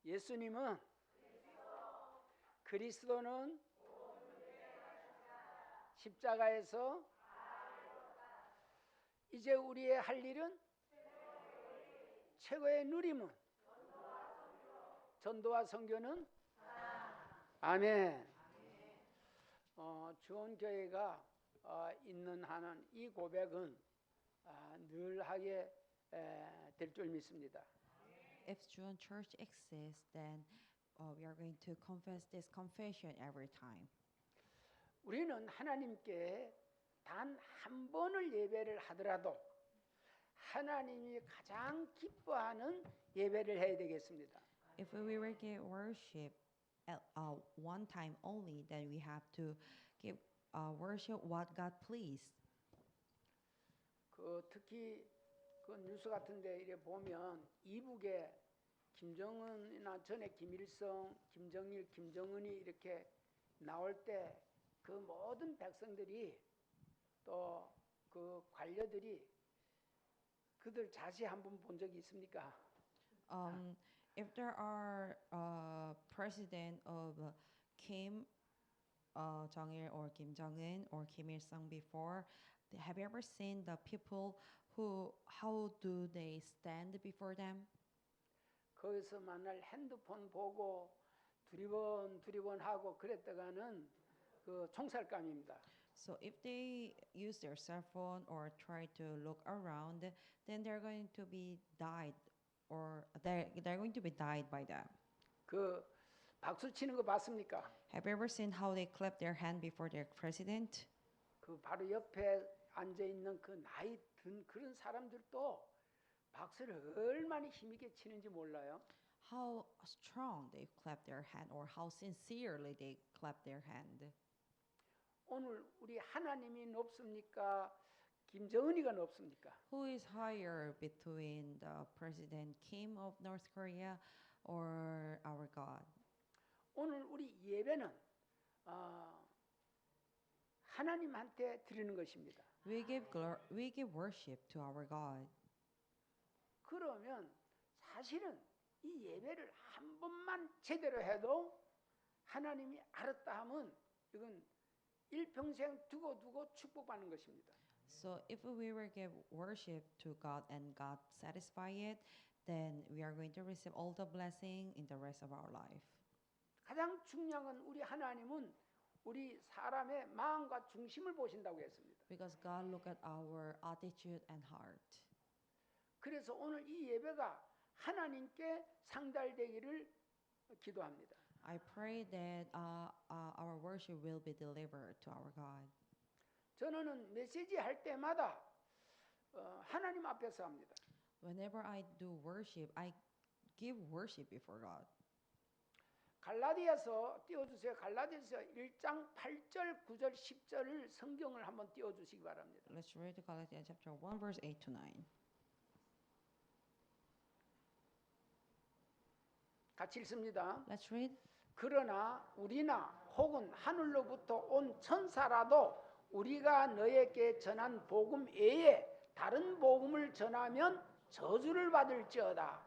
예수님은 그리스도는 십자가에서 이제 우리의 할 일은 최고의 누림은 전도와 선교는 아멘. 주원교회가 있는 한은 이 고백은 늘 하게 될 줄 믿습니다. If Juan Church exists, then we are going to confess this confession every time. 우리는 하나님께 단 한 번을 예배를 하더라도 하나님이 가장 기뻐하는 예배를 해야 되겠습니다. If we will give worship at one time only, then we have to give worship what God pleased. 특히 그 뉴스 같은데 이래 보면 이북에 김정은이나 전에 김일성, 김정일, 김정은이 이렇게 나올 때 그 모든 백성들이 또 그 관료들이 그들 자세 한번 본 적이 있습니까? If there are president of Kim Jong-il or Kim Jong-un or Kim Il-sung before, have you ever seen the people who how do they stand before them? 거기서 만날 핸드폰 보고 두리번 하고 그랬다가는 그 총살감입니다. So if they use their cell phone or try to look around, then they're going to be died or they're going to be died by them. 그 박수 치는 거 봤습니까? Have you ever seen how they clap their hand before their president? 그 바로 옆에 앉아 있는 그 나이 든 그런 사람들도 박수를 얼마나 힘있게 치는지 몰라요. How strong they clap their hand or how sincerely they clap their hand. 오늘 우리 하나님이 높습니까? 김정은이가 높습니까? Who is higher between the President Kim of North Korea or our God? 오늘 우리 예배는 하나님한테 드리는 것입니다. We give worship to our God. 그러면 사실은 이 예배를 한 번만 제대로 해도 하나님이 알았다 하면 이건 일평생 두고 축복받는 것입니다. So if we will give worship to God and God satisfy it, then we are going to receive all the blessing in the rest of our life. 가장 중요한 건 우리 하나님은 우리 사람의 마음과 중심을 보신다고 했습니다. Because God look at our attitude and heart. 그래서 오늘 이 예배가 하나님께 상달되기를 기도합니다. I pray that our worship will be delivered to our God. 저는 메시지 할 때마다 하나님 앞에서 합니다. Whenever I do worship, I give worship before God. 갈라디아서 띄워주세요. 갈라디아서 1장 8절, 9절, 10절을 성경을 한번 띄워주시기 바랍니다. Let's read Galatians chapter 1 verse 8 to 9. 같이 읽습니다. Let's read. 그러나 우리나 혹은 하늘로부터 온 천사라도 우리가 너에게 전한 복음 외에 다른 복음을 전하면 저주를 받을지어다.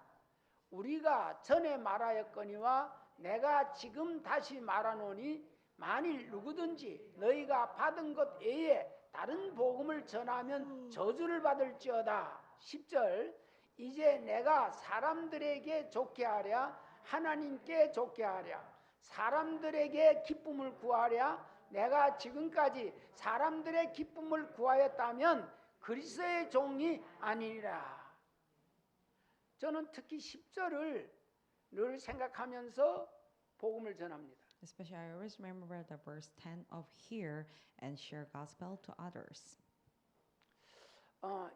우리가 전에 말하였거니와 내가 지금 다시 말하노니 만일 누구든지 너희가 받은 것 외에 다른 복음을 전하면 저주를 받을지어다. 10절 이제 내가 사람들에게 좋게 하랴 하나님께 좋게 하랴 사람들에게 기쁨을 구하랴 내가 지금까지 사람들의 기쁨을 구하였다면 그리스도의 종이 아니니라. 저는 특히 10절을 늘 생각하면서 복음을 전합니다. Especially I always remember the verse 10 of hear and share gospel to others.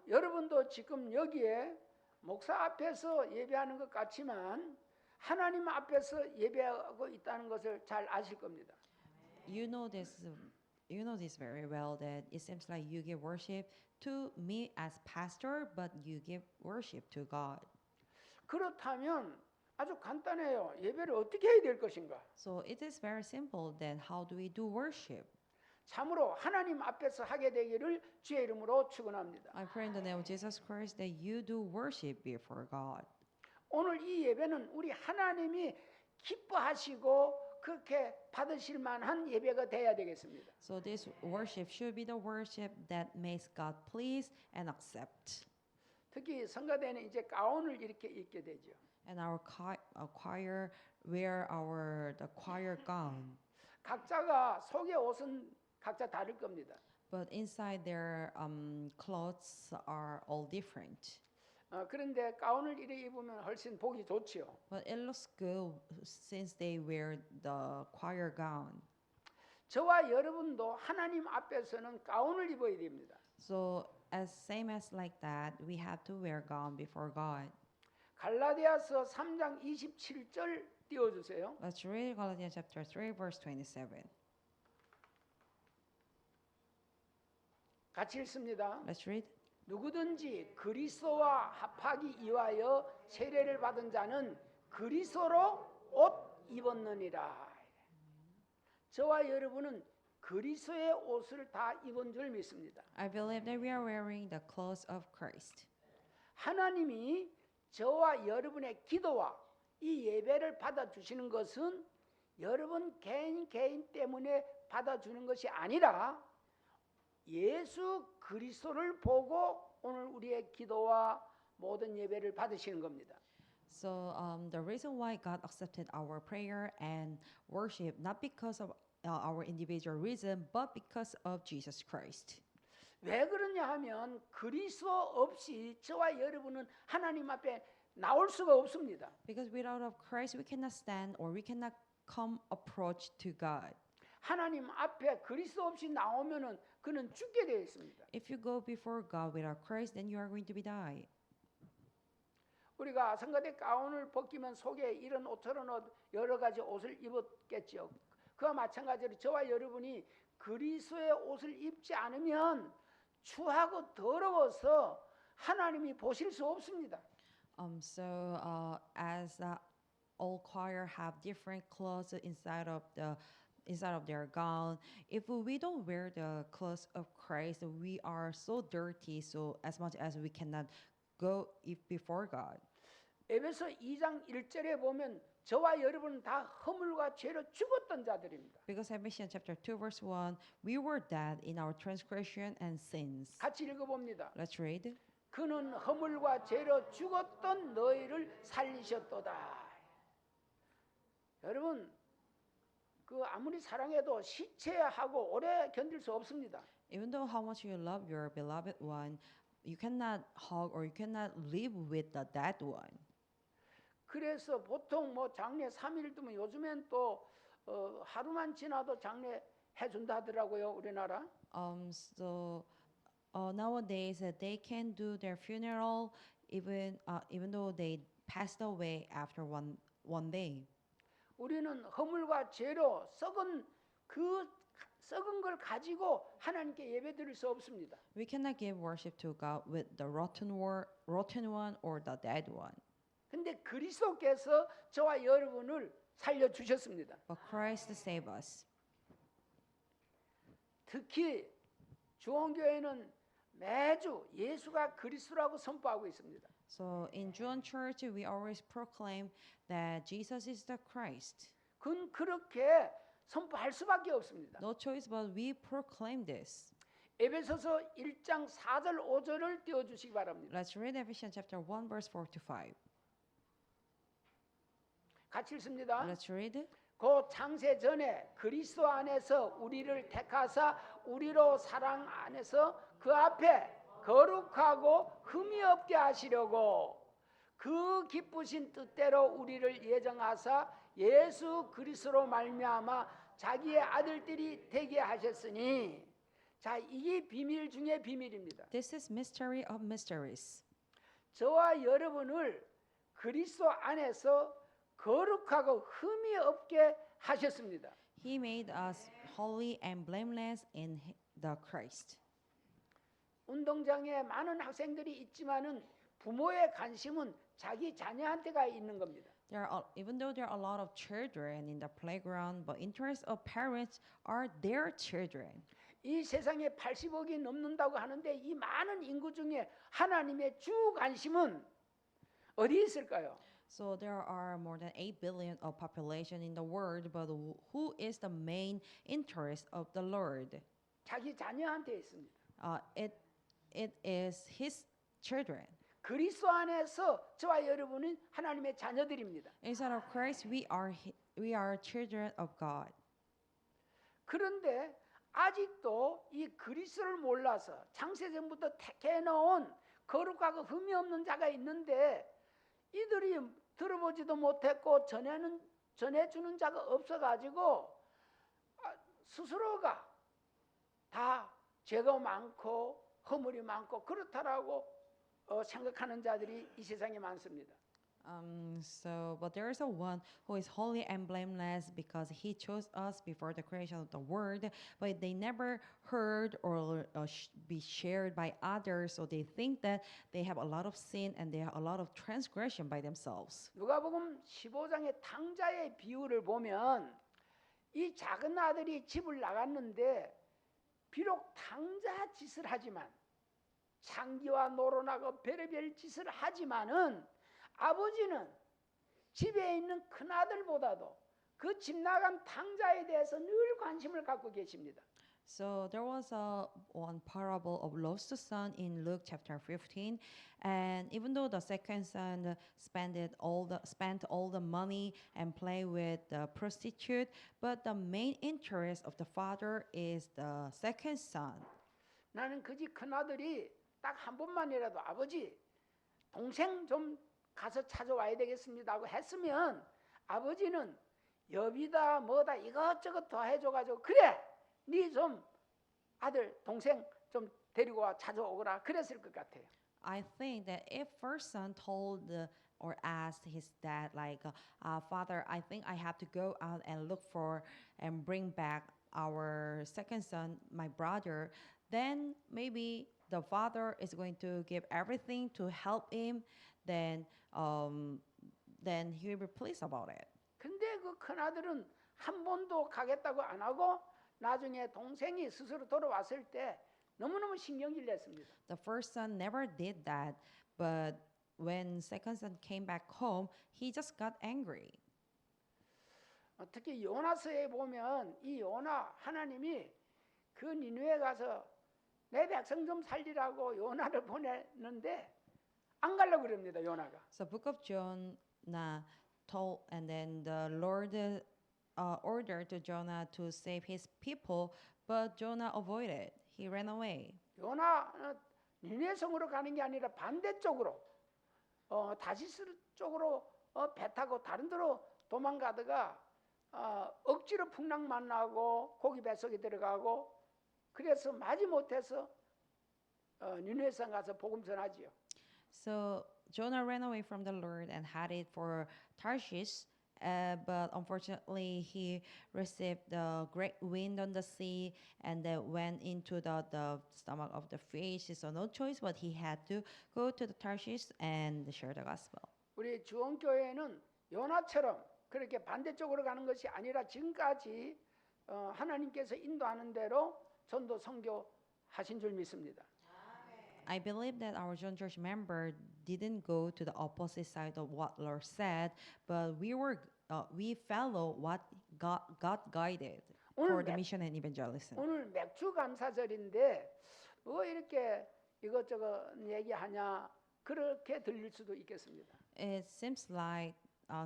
여러분도 지금 여기에 목사 앞에서 예배하는 것 같지만 하나님 앞에서 예배하고 있다는 것을 잘 아실 겁니다. You know this very well that it seems like you give worship to me as pastor, but you give worship to God. 그렇다면 아주 간단해요. 예배를 어떻게 해야 될 것인가? So it is very simple. Then how do we do worship? 참으로 하나님 앞에서 하게 되기를 주의 이름으로 축원합니다. I pray in the name of Jesus Christ that you do worship before God. 오늘 이 예배는 우리 하나님이 기뻐하시고 그렇게 받으실 만한 예배가 돼야 되겠습니다. So this worship should be the worship that makes God pleased and accept. 특히 성가대는 이제 가운을 이렇게 입게 되죠. And our choir wear the choir gown. 각자가 속의 옷은 각자 다를 겁니다. But inside their clothes are all different. 그런데 가운을 이렇게 입으면 훨씬 보기 좋지요. But it looks good since they wear the choir gown. 저와 여러분도 하나님 앞에서는 가운을 입어야 됩니다. So same as like that, we have to wear gown before God. 갈라디아서 3장 27절 띄워주세요. Let's read Galatians chapter 3, verse 27. 같이 읽습니다. Let's read. 누구든지 그리스도와 합하기 위하여 세례를 받은 자는 그리스도로 옷 입었느니라. 저와 여러분은 그리스도의 옷을 다 입은 줄 믿습니다. I believe that we are wearing the clothes of Christ. 하나님이 저와 여러분의 기도와 이 예배를 받아주시는 것은 여러분 개인 때문에 받아주는 것이 아니라 예수 그리스도를 보고 오늘 우리의 기도와 모든 예배를 받으시는 겁니다. So the reason why God accepted our prayer and worship, not because of our individual reason, but because of Jesus Christ. 왜 그러냐 하면 그리스도 없이 저와 여러분은 하나님 앞에 나올 수가 없습니다. Because without of Christ, we cannot stand or we cannot come approach to God. 하나님 앞에 그리스도 없이 나오면은 그는 죽게 되어 있습니다. If you go before God without Christ, then you are going to be die. 우리가 성가대 가운을 벗기면 속에 이런 옷처럼 여러 가지 옷을 입었겠죠. 그와 마찬가지로 저와 여러분이 그리스도의 옷을 입지 않으면 추하고 더러워서 하나님이 보실 수 없습니다. As all choir have different clothes inside of their gown, if we don't wear the clothes of Christ, we are so dirty. So as much as we cannot go before God. 에베소 2장 1절에 보면 저와 여러분은 다 허물과 죄로 죽었던 자들입니다. Because Ephesians chapter 2 verse 1, we were dead in our transgression and sins. 같이 읽어봅니다. Let's read. 그는 허물과 죄로 죽었던 너희를 살리셨도다. 여러분, 그 아무리 사랑해도 시체하고 오래 견딜 수 없습니다. Even though how much you love your beloved one, you cannot hug or you cannot live with the dead one. 그래서 보통 뭐 장례 3일 두면 요즘엔 또 하루만 지나도 장례 해준다 하더라고요, 우리나라. Nowadays they can do their funeral even though they passed away after one day. 우리는 허물과 죄로 썩은 걸 가지고 하나님께 예배드릴 수 없습니다. We cannot give worship to God with the rotten one or the dead one. 근데 그리스도께서 저와 여러분을 살려 주셨습니다. But Christ saved us. 특히 주원교회는 매주 예수가 그리스도라고 선포하고 있습니다. So in Juan Church, we always proclaim that Jesus is the Christ. 그건 그렇게 선포할 수밖에 없습니다. No choice but we proclaim this. 에베소서 1장 4절 5절을 띄워주시기 바랍니다. Let's read Ephesians chapter 1 verse 4 to 5. 같이 읽습니다. Let's read. 그 창세 전에 그리스도 안에서 우리를 택하사 우리로 사랑 안에서 그 앞에 거룩하고 흠이 없게 하시려고 그 기쁘신 뜻대로 우리를 예정하사 예수 그리스도로 말미암아 자기의 아들들이 되게 하셨으니 자 이게 비밀 중에 비밀입니다. This is mystery of mysteries. 저와 여러분을 그리스도 안에서 거룩하고 흠이 없게 하셨습니다. He made us holy and blameless in the Christ. 운동장에 많은 학생들이 있지만은 부모의 관심은 자기 자녀한테가 있는 겁니다. Even though there are a lot of children in the playground, but interest of parents are their children. 이 세상에 80억이 넘는다고 하는데 이 많은 인구 중에 하나님의 주 관심은 어디에 있을까요? So there are more than 8 billion of population in the world, but who is the main interest of the Lord? 자기 자녀한테 있습니다. It is his children. 그리스도 안에서 저와 여러분은 하나님의 자녀들입니다. Inside of Christ, we are children of God. 그런데 아직도 이 그리스도를 몰라서 창세전부터 택해 놓은 거룩하고 흠이 없는 자가 있는데 이들이 들어보지도 못했고 전해주는 자가 없어가지고 스스로가 다 죄가 많고 허물이 많고 그렇다라고 생각하는 자들이 이 세상에 많습니다. But there is a one who is holy and blameless because he chose us before the creation of the world, but they never heard or be shared by others, so they think that they have a lot of sin and they have a lot of transgression by themselves. 누가복음 15장의 탕자의 비유를 보면 이 작은 아들이 집을 나갔는데 비록 탕자 짓을 하지만 창기와 노론하고 별의별 짓을 하지만은 아버지는 집에 있는 큰아들보다도 그 집 나간 탕자에 대해서 늘 관심을 갖고 계십니다. So there was one parable of lost son in Luke chapter 15, and even though the second son spent all the money and play with the prostitute, but the main interest of the father is the second son. 나는 그 집 큰아들이 딱 한 번만이라도 아버지 동생 좀 가서 찾아와야 되겠습니다 하고 했으면 아버지는 여비다 뭐다 이것저것 더 해줘가지고 그래 네 좀 아들 동생 좀 데리고 와 찾아오거라 그랬을 것 같아요. I think that if first son told or asked his dad like, Father, I think I have to go out and look for and bring back our second son, my brother, then maybe the father is going to give everything to help him. Then he will be pleased about it. 근데 그 큰아들은 한 번도 가겠다고 안 하고 나중에 동생이 스스로 돌아왔을 때 너무너무 신경질 냈습니다. The first son never did that, but when second son came back home, he just got angry. 특히 요나서에 보면 이 요나 하나님이 그 니느웨 가서 내 백성 좀 살리라고 요나를 보냈는데 안 가려고 그럽니다. 요나가. So book of Jonah told, and then the Lord ordered to Jonah to save his people, but Jonah avoided. He ran away. 요나 니느웨 성으로 가는 게 아니라 반대쪽으로 다시스 쪽으로 배 타고 다른 데로 도망가다가 억지로 풍랑 만나고 고기 뱃속에 들어가고 그래서 마지못해서 니느웨 성 가서 복음 전하지요. So Jonah ran away from the Lord and headed for Tarshish, but unfortunately he received the great wind on the sea and then went into the stomach of the fish. So no choice, but he had to go to the Tarshish and share the gospel. 우리 주원교회는 요나처럼 그렇게 반대쪽으로 가는 것이 아니라 지금까지 하나님께서 인도하는 대로 전도 선교하신 줄 믿습니다. I believe that our John Church member didn't go to the opposite side of what Lord said, but we follow what God guided for the mission and evangelism. 오늘 맥주 감사절인데 뭐 이렇게 이것저것 얘기하냐 그렇게 들릴 수도 있겠습니다. It seems like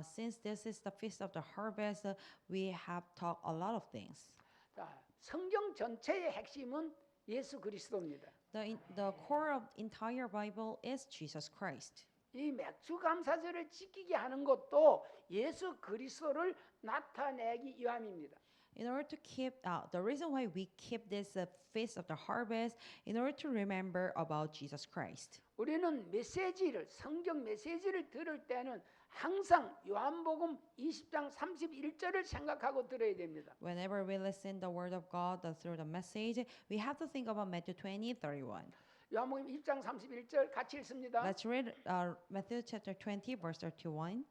since this is the feast of the harvest, we have talked a lot of things. 자, 성경 전체의 핵심은 예수 그리스도입니다. The core of entire Bible is Jesus Christ. 이 맥주 감사절을 지키게 하는 것도 예수 그리스도를 나타내기 위함입니다. In order to keep the reason why we keep this feast of the harvest, in order to remember about Jesus Christ. 우리는 메시지를 성경 메시지를 들을 때는 항상 요한복음 20장 31절을 생각하고 들어야 됩니다. Whenever we listen the word of God through the message, we have to think about Matthew 20:31. 요한복음 20장 31절 같이 읽습니다. Let's read Matthew chapter 20 verse 31.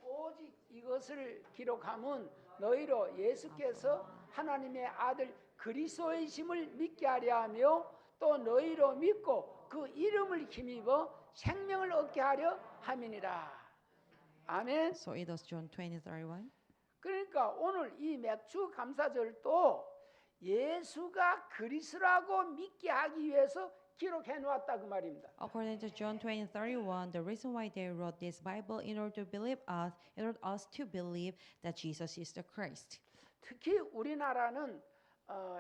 오직 이것을 기록함은 너희로 예수께서 하나님의 아들 그리스도이심을 믿게 하려 하며 또 너희로 믿고 그 이름을 힘입어 생명을 얻게 하려 함이니라. 아멘. So it was John 20:31. 그러니까 오늘 이 맥주 감사절도 예수가 그리스도라고 믿게 하기 위해서 기록해 놓았다 그 말입니다. According to John 20:31, the reason why they wrote this Bible in order to believe us, in order us to believe that Jesus is the Christ. 특히 우리나라는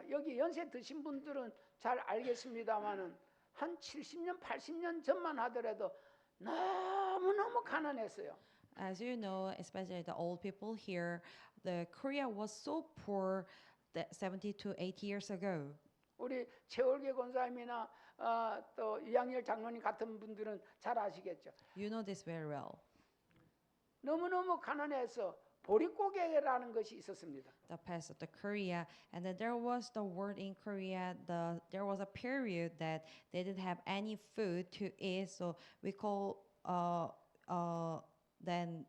여기 연세 드신 분들은 잘 알겠습니다만은 한 70년, 80년 전만 하더라도 너무너무 가난했어요. As you know, especially the old people here, the Korea was so poor that 70 to 80 years ago. 우리 최월계 권사님이나 또 이양열 장로님 같은 분들은 잘 아시겠죠. You know this very well. 너무너무 가난해서 보릿고개라는 것이 있었습니다. The past of the Korea, and then there was the word in Korea. There was a period that they didn't have any food to eat, so we call then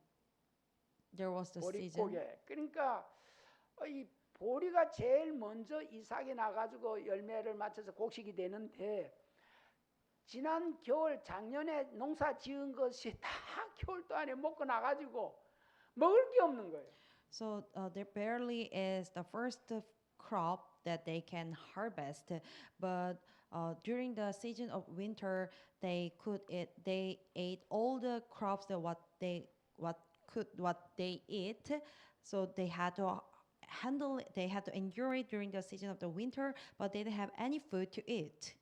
there was the season. 보릿고개. 그러니까 이 보리가 제일 먼저 이삭이 나가지고 열매를 맞춰서 곡식이 되는데 지난 겨울 작년에 농사 지은 것이 다 겨울 동안에 먹고 나가지고 먹을 게 없는 거예요. So there barely is the first crop that they can harvest, but during the season of winter, they ate all the crops that what they eat. So they had to they had to endure it during the season of the winter, but they didn't have any food to eat.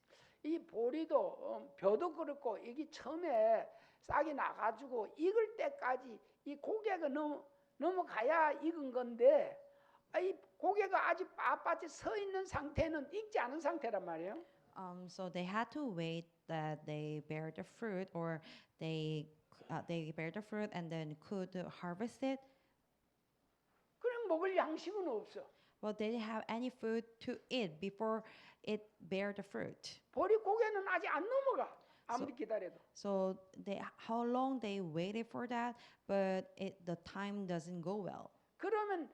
이 보리도 벼도 그렇고 이게 처음에 싹이 나가지고 익을 때까지 이 고개가 넘어가야 익은 건데 이 고개가 아직 빳빳이 서 있는 상태는 익지 않은 상태란 말이에요. So they had to wait that they bear the fruit, or they bear the fruit and then could harvest it. 그럼 먹을 양식은 없어. But they didn't have any food to eat before it bear the fruit. 보리 고개는 아직 안 넘어가. 아무리 기다려도. So how long they waited for that, but the time doesn't go well. 그러면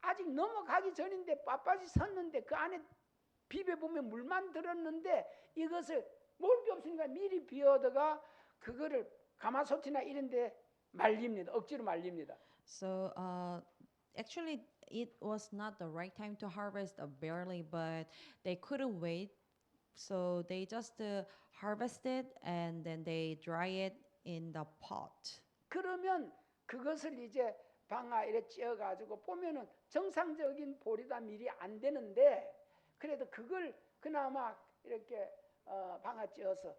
아직 넘어가기 전인데 빳빳이 섰는데 그 안에 비벼 보면 물만 들었는데 이것을 먹을 게 없으니까 미리 비워다가 그거를 가마솥이나 이런데 말립니다. 억지로 말립니다. So actually, it was not the right time to harvest the barley, but they couldn't wait. So they just harvested and then they dry it in the pot. 그러면 그것을 이제 방아에 찧어 가지고 보면은 정상적인 보리다 밀이 안 되는데 그래도 그걸 그나마 이렇게 방아 찧어서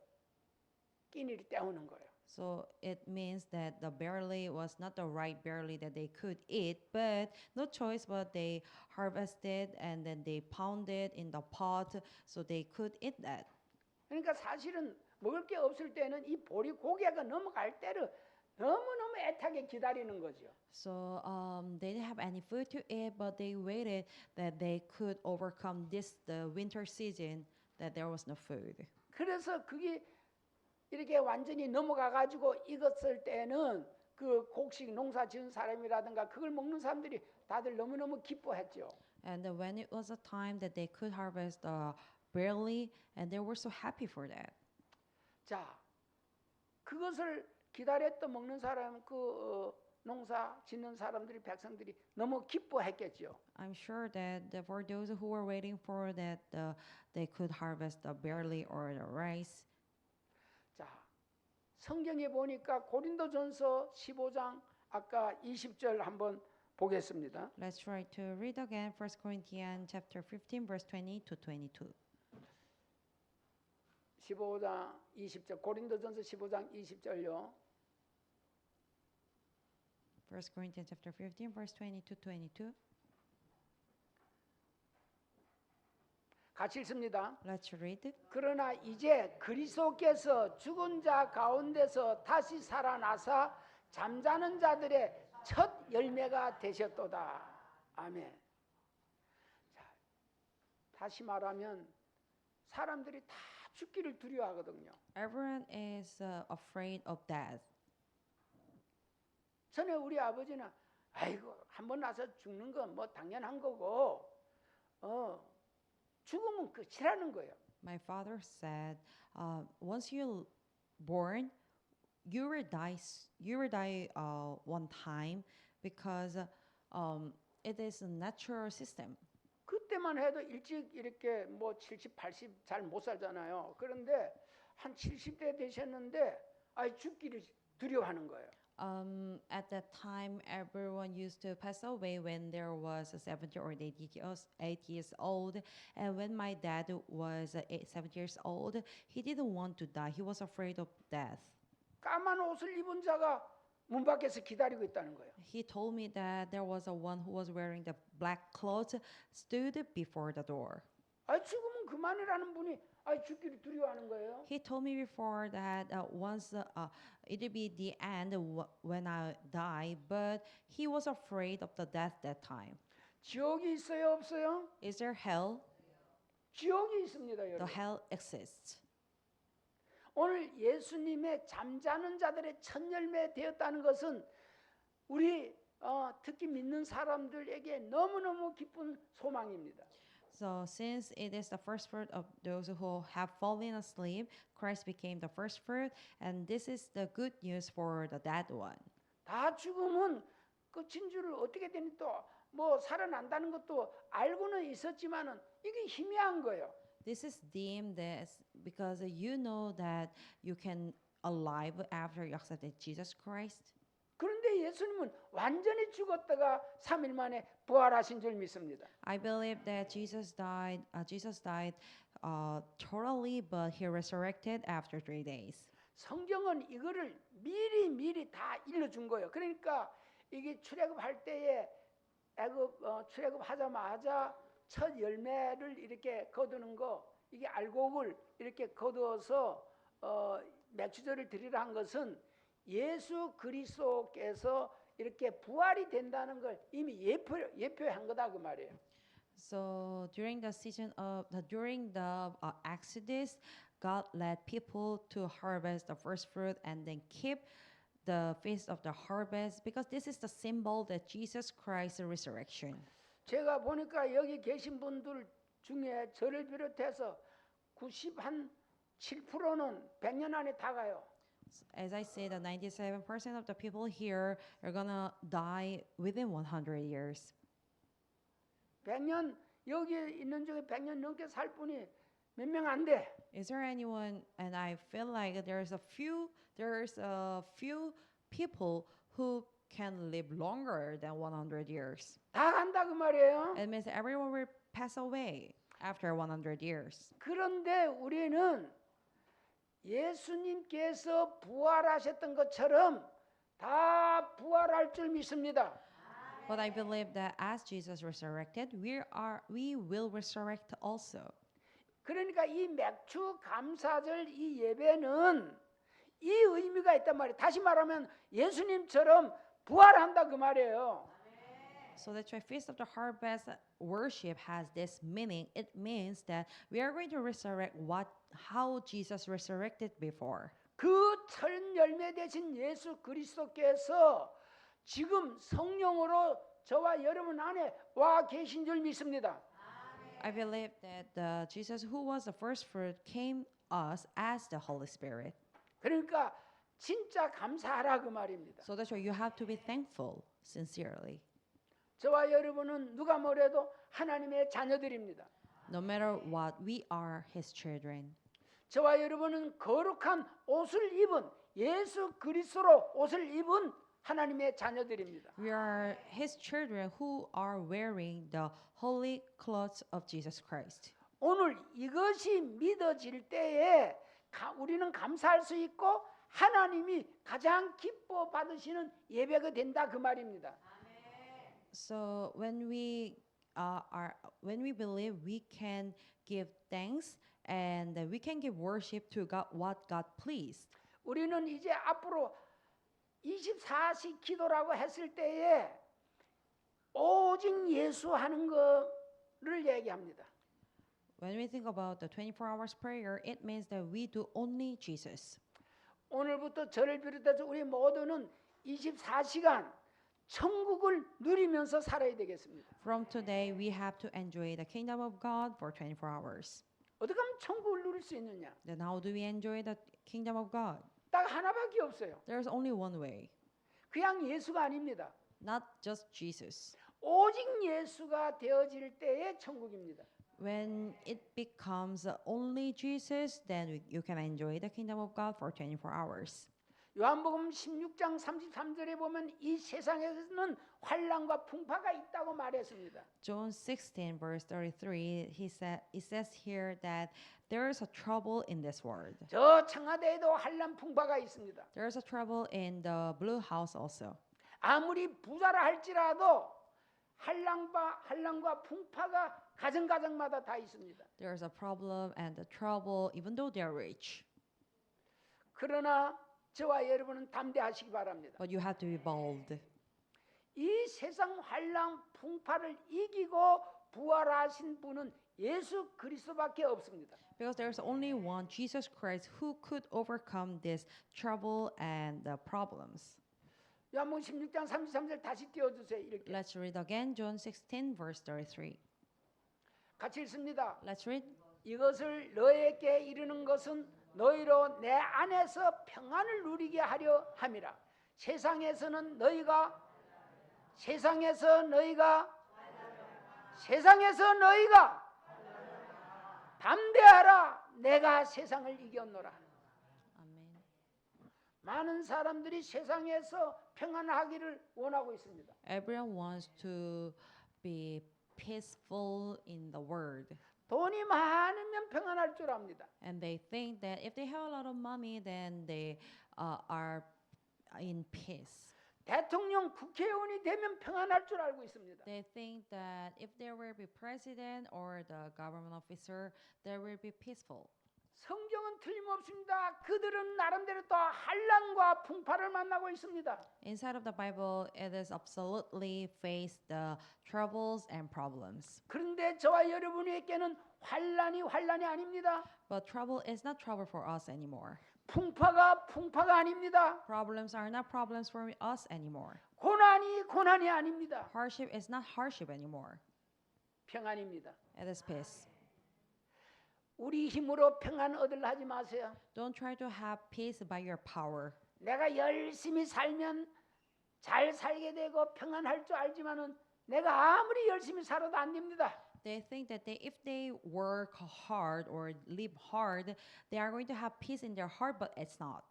끼니를 때우는 거예요. So it means that the barley was not the right barley that they could eat, but no choice but they harvested and then they pounded in the pot so they could eat that. 그러니까 사실은 먹을 게 없을 때는 이 보리 고개가 넘어갈 때를 너무너무 애타게 기다리는 거죠. So they didn't have any food to eat, but they waited that they could overcome the winter season that there was no food. 그래서 그게 이렇게 완전히 넘어가 가지고 익었을 때는 그 곡식 농사 지은 사람이라든가 그걸 먹는 사람들이 다들 너무너무 기뻐했죠. And then when it was a time that they could harvest barley, and they were so happy for that. 자, 그것을 기다렸던 먹는 사람 그 농사 짓는 사람들이 백성들이 너무 기뻐했겠죠. I'm sure that for those who were waiting for that, they could harvest the barley or the rice. 자, 성경에 보니까 고린도전서 15장 아까 20절 한번 보겠습니다. Let's try to read again 1 Corinthians chapter 15 verse 20 to 22. 15장 20절 고린도전서 15장 20절요. 1 Corinthians chapter 15 verse 20 to 22. 같이 읽습니다. Let's read. 그러나 이제 그리스도께서 죽은 자 가운데서 다시 살아나사 잠자는 자들의 첫 열매가 되셨도다. 아멘. 자, 다시 말하면 사람들이 다 죽기를 두려워하거든요. Everyone is afraid of death. 전에 우리 아버지는 아이고 한번 나서 죽는 건 뭐 당연한 거고 죽으면 끝이라는 거예요. My father said, once you're born, you will die one time because it is a natural system. 그때만 해도 일찍 이렇게 뭐 70, 80 잘 못 살잖아요. 그런데 한 70대 되셨는데 죽기를 두려워하는 거예요. At that time, everyone used to pass away when there was a 70 or 8 years old. And when my dad was 7 years old, he didn't want to die. He was afraid of death. 까만 옷을 입은 자가 문 밖에서 기다리고 있다는 거예요. He told me that there was a one who was wearing the black clothes stood before the door. 죽으면 그만이라는 분이 죽기를 두려워하는 거예요. He told me before that once it'll be the end when I die, but he was afraid of the death that time. 지옥이 있어요, 없어요? Is there hell? 지옥이 있습니다, The 여러분. hell exists. 오늘 예수님의 잠자는 자들의 첫 열매 되었다는 것은 우리 특히 믿는 사람들에게 너무너무 기쁜 소망입니다. So since it is the first fruit of those who have fallen asleep, Christ became the first fruit, and this is the good news for the dead one. 다 죽으면 끝인 줄을 어떻게 되니 또 뭐 살아난다는 것도 알고는 있었지만은 이게 희미한 거예요. This is deemed as because you know that you can alive after you accepted Jesus Christ. 그런데 예수님은 완전히 죽었다가 3일 만에 부활하신 줄 믿습니다. I believe that Jesus died. Totally, but he resurrected after 3 days. 성경은 이거를 미리 다 일러준 거예요. 그러니까 이게 출애굽할 때에 출애굽하자마자 첫 열매를 이렇게 거두는 거, 이게 알곡을 이렇게 거두어서 맥주절을 드리라 한 것은 예수 그리스도께서 이렇게 부활이 된다는 걸 이미 예표한 거다 그 말이에요. So during the Exodus, God led people to harvest the first fruit and then keep the feast of the harvest because this is the symbol that Jesus Christ's resurrection. 제가 보니까 여기 계신 분들 중에 저를 비롯해서 97%는 100년 안에 다 가요. As I said, 97% of the people here are gonna die within 100 years. 100년 여기 있는 중에 100년 넘게 살 분이 몇 명 안 돼. Is there anyone? And I feel like there's a few people who can live longer than 100 years. 다 간다 그 말이에요. It means everyone will pass away after 100 years. 그런데 우리는 예수님께서 부활하셨던 것처럼 다 부활할 줄 믿습니다. But I believe that as Jesus resurrected, we will resurrect also. 그러니까 이 맥주 감사절 이 예배는 이 의미가 있단 말이에요. 다시 말하면 예수님처럼 부활한다 그 말이에요. So that's why Feast of the Harvest worship has this meaning. It means that we are going to resurrect how Jesus resurrected before. 그 첫 열매 되신 예수 그리스도께서 지금 성령으로 저와 여러분 안에 와 계신 줄 믿습니다. I believe that Jesus, who was the first fruit, came us as the Holy Spirit. 그러니까 진짜 감사하라 그 말입니다. So that's why you have to be thankful sincerely. 저와 여러분은 누가 뭐래도 하나님의 자녀들입니다. No matter what, we are His children. 저와 여러분은 거룩한 옷을 입은 예수 그리스도로 옷을 입은 하나님의 자녀들입니다. We are His children who are wearing the holy clothes of Jesus Christ. 오늘 이것이 믿어질 때에 우리는 감사할 수 있고 하나님이 가장 기뻐 받으시는 예배가 된다 그 말입니다. So when we believe, we can give thanks and we can give worship to God, what God pleased. 우리는 이제 앞으로 24시 기도라고 했을 때에 오직 예수 하는 거를 얘기합니다. When we think about the 24 hours prayer, it means that we do only Jesus. 오늘부터 저를 비롯해서 우리 모두는 24시간 천국을 누리면서 살아야 되겠습니다. From today, we have to enjoy the kingdom of God for 24 hours. 어떻게 하면 천국을 누릴 수 있느냐? Then how do we enjoy the kingdom of God? 딱 하나밖에 없어요. There's only one way, 그냥 예수가 아닙니다. not just Jesus. 오직 예수가 되어질 때의 천국입니다. When it becomes only Jesus, then you can enjoy the kingdom of God for 24 hours. 요한복음 16장 33절에 보면 이 세상에서는 환난과 풍파가 있다고 말했습니다. John 16 verse 33, it says here that there is a trouble in this world. 저 청와대에도 환난 풍파가 있습니다. There is a trouble in the blue house also. 아무리 부자라 할지라도 환난과 풍파가 가정마다 다 있습니다. There is a problem and a trouble even though they are rich. 그러나 저와 여러분은 담대하시기 바랍니다. But you have to be bold. 이 세상 환난 풍파를 이기고 부활하신 분은 예수 그리스도밖에 없습니다. Because there's only one, Jesus Christ, who could overcome this trouble and the problems. 요한복음 16장 33절 다시 띄워주세요. 이렇게 Let's read again John 16 verse 33. 같이 읽습니다. Let's read. 이것을 너에게 이르는 것은 너희로 내 안에서 평안을 누리게 하려 함이라. 세상에서 너희가 담대하라. 내가 세상을 이겼노라. Amen. 많은 사람들이 세상에서 평안하기를 원하고 있습니다. Everyone wants to be peaceful in the world. 돈이 많으면 평안할 줄 압니다. And they think that if they have a lot of money, then they are in peace. 대통령, 국회의원이 되면 평안할 줄 알고 있습니다. They think that if there will be president or the government officer, they will be peaceful. 성경은 틀림없습니다. 그들은 나름대로 또 환난과 풍파를 만나고 있습니다. Inside of the Bible, it is absolutely face the troubles and problems. 그런데 저와 여러분에게는 환난이 아닙니다. But trouble is not trouble for us anymore. 풍파가 아닙니다. Problems are not problems for us anymore. 고난이 아닙니다. Hardship is not hardship anymore. 평안입니다. It is peace. 우리 힘으로 평안 얻으려 하지 마세요. Don't try to have peace by your power. 내가 열심히 살면 잘 살게 되고 평안할 줄 알지만은 내가 아무리 열심히 살아도 안 됩니다. They think that if they work hard or live hard, they are going to have peace in their heart, but it's not.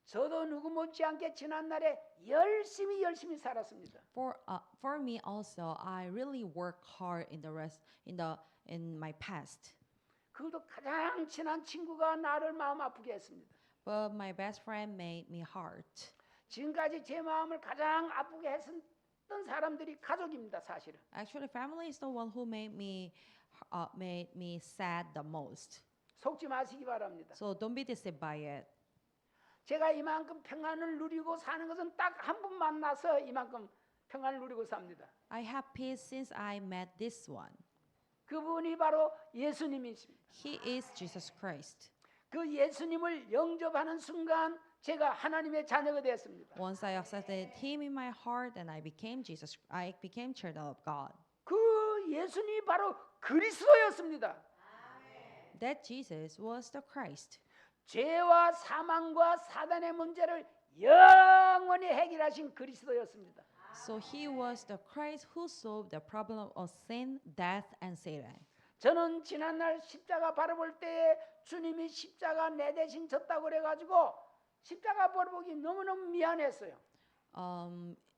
저도 누구 못지않게 지난날에 열심히 살았습니다. For me also, I really work hard in my past. 그것도 가장 친한 친구가 나를 마음 아프게 했습니다. But my best friend made me hurt. 지금까지 제 마음을 가장 아프게 했던 사람들이 가족입니다, 사실은. Actually, family is the one who made me sad the most. 속지 마시기 바랍니다. So don't be deceived by it. 제가 이만큼 평안을 누리고 사는 것은 딱 한 분 만나서 이만큼 평안을 누리고 삽니다. I have peace since I met this one. 그분이 바로 예수님이십니다. He is Jesus Christ. 그 예수님을 영접하는 순간 제가 하나님의 자녀가 되었습니다. Once I accepted Him in my heart, and I became child of God. 그 예수님이 바로 그리스도였습니다. That Jesus was the Christ. 죄와 사망과 사단의 문제를 영원히 해결하신 그리스도였습니다. So He was the Christ who solved the problem of sin, death, and Satan. 저는 지난날 십자가 바라볼 때에 주님이 십자가 내 대신 졌다고 그래가지고 십자가 바라보기 너무너무 미안했어요.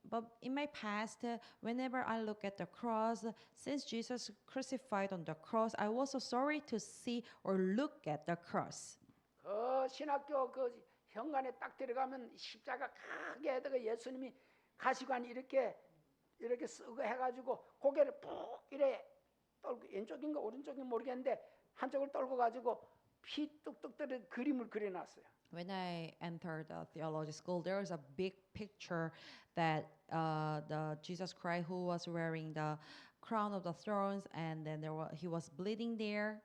But in my past, whenever I look at the cross, since Jesus crucified on the cross, I was so sorry to see or look at the cross. 그 신학교 그 현관에 딱 들어가면 십자가 크게 해다가 예수님이 가시관 이렇게 쓰고 해가지고 고개를 푹 이래 떨고 왼쪽인가 오른쪽인가 모르겠는데 한쪽을 떨고 가지고 피 뚝뚝 떨어진 그림을 그려놨어요. When I entered the theology school, there was a big picture that the Jesus Christ who was wearing the crown of the thorns, and then he was bleeding there.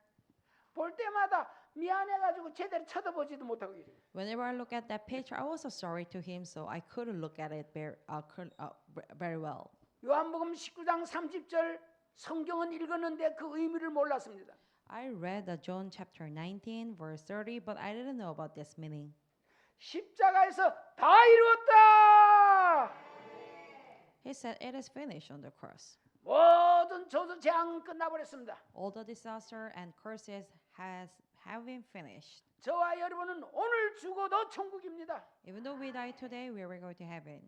볼 때마다 미안해가지고 제대로 쳐다보지도 못하고 이래요. Whenever I look at that picture, I was so sorry to him, so I couldn't look at it very well. 요한복음 19장 30절 성경은 읽었는데 그 의미를 몰랐습니다. I read John chapter 19, verse 30, but I didn't know about this meaning. 십자가에서 다 이루었다. He said, "It is finished" on the cross. 모든 저주 재앙 끝나버렸습니다. All the disaster and curses have been finished. 저와 여러분은 오늘 죽어도 천국입니다. Even though we die today, we will go to heaven.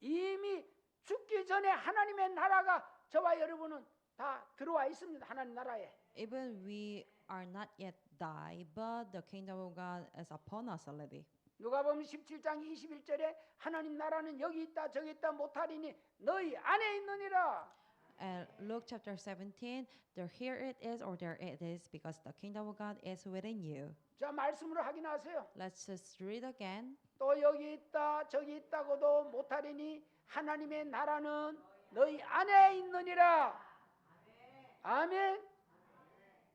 이미 죽기 전에 하나님의 나라가 저와 여러분은 다 들어와 있습니다. 하나님 나라에. Even we are not yet die, but the kingdom of God is upon us already. 누가복음 17장 21절에 하나님 나라는 여기 있다 저기 있다 못하리니 너희 안에 있느니라. And Luke chapter 17, there here it is or there it is, because the kingdom of God is within you. 자, 말씀으로 확인하세요. Let's just read again. 또 여기 있다 저기 있다고도 못하리니 하나님의 나라는 너희 안에 있느니라. 아멘.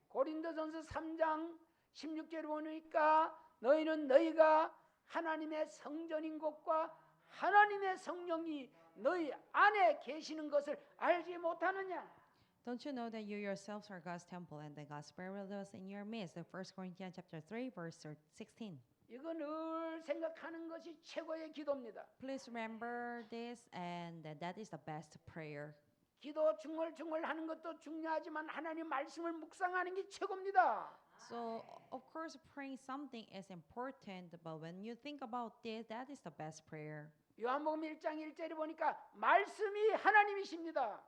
고린도전서 3장 16절에 보니까 너희는 너희가 하나님의 성전인 것과 하나님의 성령이 너희 안에 계시는 것을 알지 못하느냐. Don't you know that you yourselves are God's temple and that God's Spirit lives in your midst? 1 Corinthians chapter 3, verse 16. 이거 늘 생각하는 것이 최고의 기도입니다. Please remember this, and that is the best prayer. 기도 중얼중얼하는 것도 중요하지만 하나님 말씀을 묵상하는 게 최고입니다. So, of course, praying something is important, but when you think about this, that is the best prayer. 요한복음 1장 1절에 보니까 말씀이 하나님이십니다.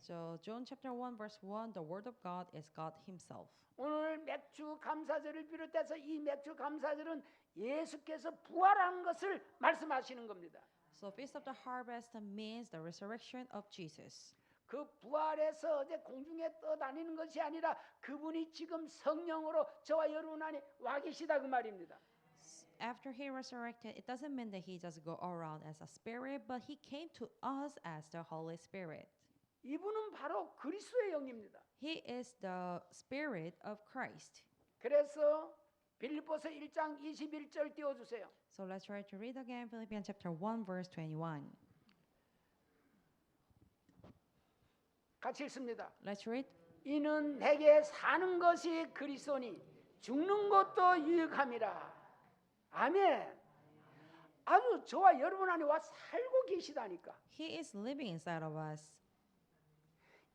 So, John chapter 1, verse 1, the word of God is God himself. 오늘 맥주 감사절을 비롯해서 이 맥주 감사절은 예수께서 부활하는 것을 말씀하시는 겁니다. So, Feast of the Harvest means the resurrection of Jesus. 그 부활해서 어제 공중에 떠다니는 것이 아니라 그분이 지금 성령으로 저와 여러분 안에 와 계시다 그 말입니다. After he resurrected, it doesn't mean that he just go around as a spirit, but he came to us as the Holy Spirit. 이분은 바로 그리스도의 영입니다. He is the Spirit of Christ. 그래서 빌립보서 1장 21절 띄워주세요. So let's try to read again Philippians chapter 1, verse 21. 같이 읽습니다. Let's read. 이는 내게 사는 것이 그리스도니 죽는 것도 유익함이라. 아멘. 아주 저와 여러분 안에 와 살고 계시다니까. He is living inside of us.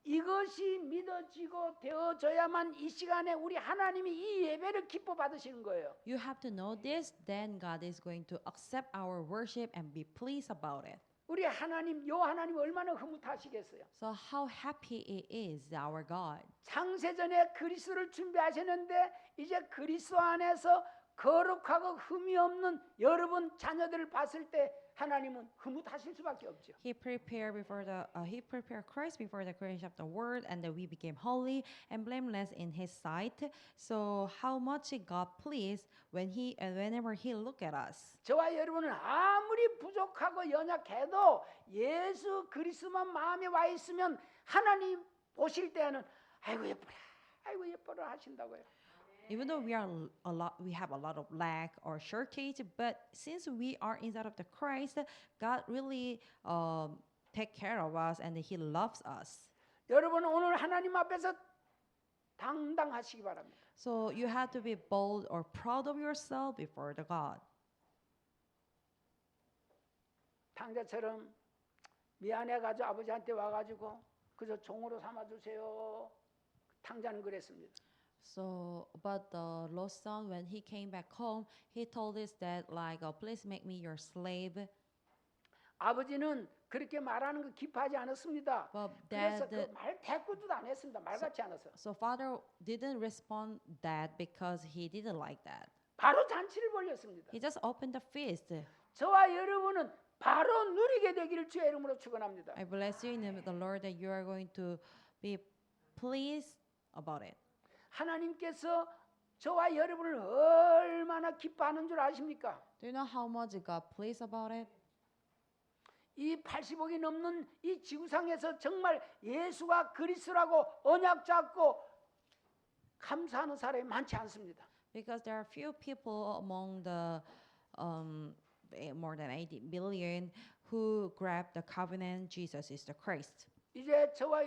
이것이 믿어지고 되어져야만 이 시간에 우리 하나님이 이 예배를 기뻐 받으시는 거예요. You have to know this, then God is going to accept our worship and be pleased about it. 우리 하나님, 요 하나님 얼마나 흐뭇하시겠어요. So how happy it is, our God. 창세전에 그리스도를 준비하셨는데 이제 그리스도 안에서 거룩하고 흠이 없는 여러분 자녀들을 봤을 때 하나님은 흐뭇하실 수밖에 없죠. He prepared Christ before the creation of the world, and that we became holy and blameless in His sight. So how much God pleased whenever He look at us. 저와 여러분은 아무리 부족하고 연약해도 예수 그리스도만 마음에 와 있으면 하나님 보실 때는 아이고 예뻐라, 아이고 예뻐라 하신다고요. Even though we have a lot of lack or shortage, but since we are inside of the Christ, God really take care of us and He loves us. 여러분 오늘 하나님 앞에서 당당하시기 바랍니다. So you have to be bold or proud of yourself before the God. 탕자처럼 미안해가지고 아버지한테 와가지고 그저 종으로 삼아주세요. 탕자는 그랬습니다. So, but the lost son, when he came back home, he told us that please make me your slave. 아버지는 그렇게 말하는 거 기뻐하지 않았습니다. But 그래서 that, 그 말 대꾸도 안 했습니다. 말같이 않아서. so father didn't respond that because he didn't like that. 바로 잔치를 벌였습니다. He just opened the feast. 저와 여러분은 바로 누리게 되기를 주의 이름으로 축원합니다. I bless you in the name of the Lord that you are going to be pleased about it. 하나님께서 저와 여러분을 얼마나 기뻐하는 줄 아십니까? Do you know how much God pleased about it? 이 80억이 넘는 이 지구상에서 정말 예수가 그리스도라고 언약 잡고 감사하는 사람이 많지 않습니다. Because there are few people among the more than 80 billion who grab the covenant Jesus is the Christ. 이제 저와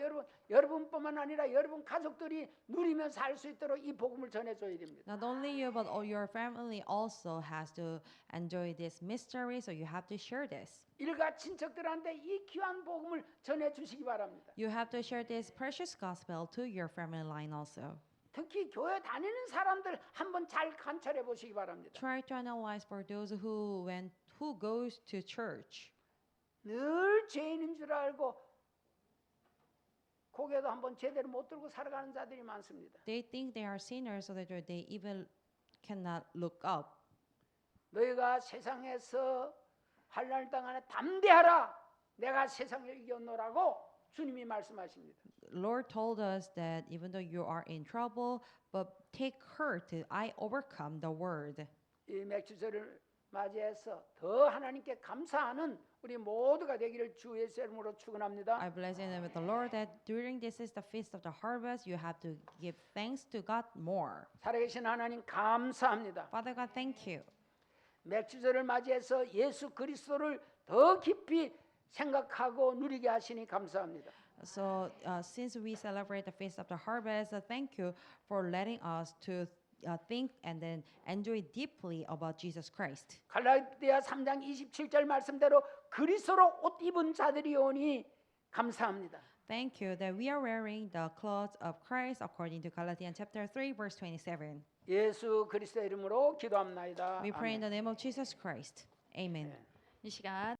여러분뿐만 아니라 여러분 가족들이 누리며 살 수 있도록 이 복음을 전해줘야 됩니다. Not only you, but all your family also has to enjoy this mystery, so you have to share this. 일가 친척들한테 이 귀한 복음을 전해주시기 바랍니다. You have to share this precious gospel to your family line also. 특히 교회 다니는 사람들 한번 잘 관찰해 보시기 바랍니다. Try to analyze for those who goes to church. 늘 죄인인 줄 알고 고개도 한번 제대로 못 들고 살아가는 자들이 많습니다. They think they are sinners, so that they even cannot look up. 너희가 세상에서 환난을 당하나 담대하라. 내가 세상을 이겼노라고 주님이 말씀하십니다. Lord told us that even though you are in trouble, but take heart, I overcome the world. 이 맥주절을 맞이해서 더 하나님께 감사하는 우리 모두가 되기를 주 예수의 이름으로 축원합니다. I bless in with the Lord that during this is the feast of the harvest, you have to give thanks to God more. 살아계신 하나님 감사합니다. Father God, thank you. 맥주절을 맞이해서 예수 그리스도를 더 깊이 생각하고 누리게 하시니 감사합니다. So since we celebrate the feast of the harvest, thank you for letting us to think and then enjoy deeply about Jesus Christ. 갈라디아 3장 27절 말씀대로 그리스도로 옷 입은 자들이오니 감사합니다. Thank you that we are wearing the clothes of Christ according to Galatians chapter 3 verse 27. 예수 그리스도의 이름으로 기도합나이다. We pray in the name of Jesus Christ. Amen. 이 시간